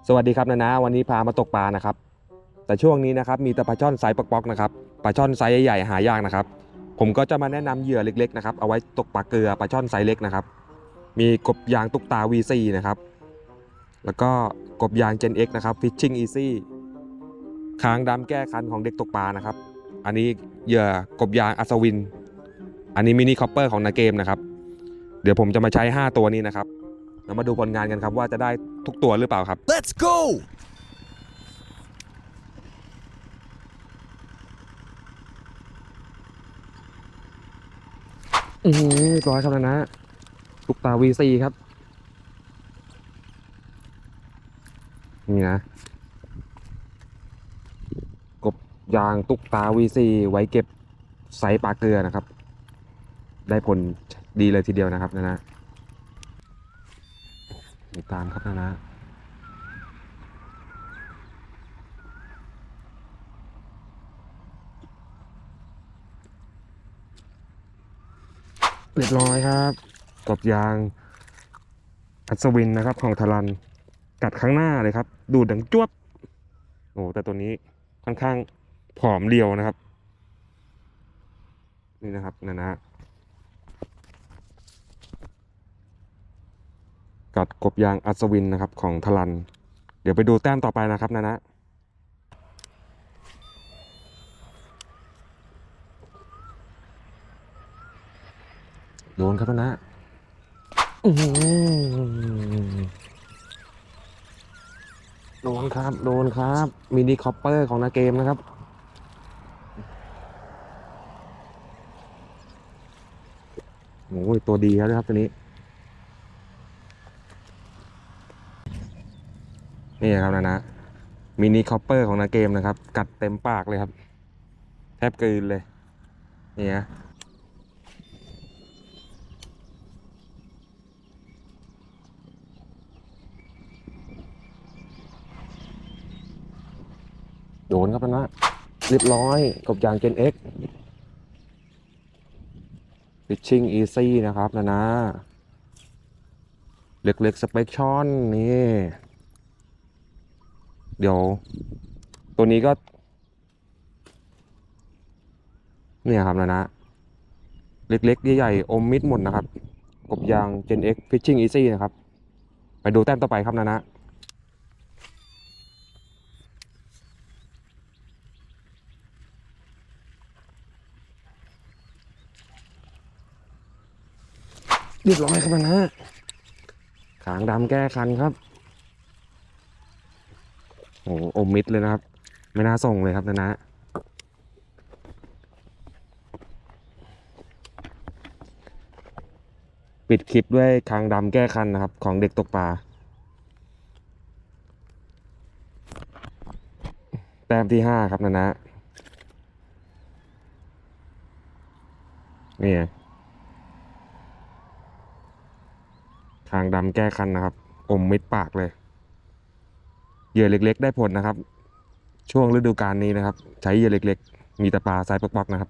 สวัสดีครับนะวันนี้พามาตกปลานะครับแต่ช่วงนี้นะครับมีแต่ปลาช่อนไซส์ป๊อกๆนะครับปลาช่อนไซส์ใหญ่ๆหายากนะครับผมก็จะมาแนะนำเหยื่อเล็กๆนะครับเอาไว้ตกปลาเกลือปลาช่อนไซส์เล็กนะครับมีกบยางตุกตา V4 นะครับแล้วก็กบยาง Gen X นะครับ Fishing Easy ค้างดำแก้คันของเด็กตกปลานะครับอันนี้เหยื่อกบยางอัศวินอันนี้มินิคอปเปอร์ของนาเกมนะครับเดี๋ยวผมจะมาใช้5ตัวนี้นะครับแล้วมาดูผลงานกันครับว่าจะได้ทุกตัวหรือเปล่าครับ Let's go! เรียบร้อยครับนะตุกตา V4 ครับนี่นะกบยางตุกตา V4 ไว้เก็บไซส์ปลาเกลือนะครับได้ผลดีเลยทีเดียวนะครับนะติดตามครับนะเรียบร้อยครับกบยางอัศวินนะครับของทารันกัดข้างหน้าเลยครับดูดดังจ้วบโอ้แต่ตัวนี้ค่อนข้างผอมเรียวนะครับนี่นะครับนะกัดกบยางอัศวินนะครับของทารันเดี๋ยวไปดูแต้มต่อไปนะครับนะโดนครับนะโดนครับโดนครับมินิคอปเปอร์ของนาเกมนะครับโอ้ยตัวดีแล้วนะครับตัวนี้นี่ครับนะมินิคอปเปอร์ของนาเกมนะครับกัดเต็มปากเลยครับแทบกลืนเลยนี่นะโดนครับนะเรียบร้อยกบยาง Gen X Fishing Easy นะครับนะเล็กๆสเปคช่อนนี่เดี๋ยวตัวนี้ก็เนี่ยครับนะเล็กๆใหญ่ๆอมมิดหมดนะครับกบยาง Gen X Fishing Easy นะครับไปดูแต้มต่อไปครับนะเรียบร้อยครับนะขางดำแก้คันครับโอ้อมมิดเลยนะครับไม่น่าส่งเลยครับนะปิดคลิปด้วยคางดำแก้คันนะครับของเด็กตกปลาแต้มที่5ครับนะนี่คางดำแก้คันนะครับอมมิดปากเลยเหยื่อเล็กๆได้ผลนะครับช่วงฤดูกาลนี้นะครับใช้เหยื่อเล็กๆมีแต่ปลาไซส์ป๊อกๆนะครับ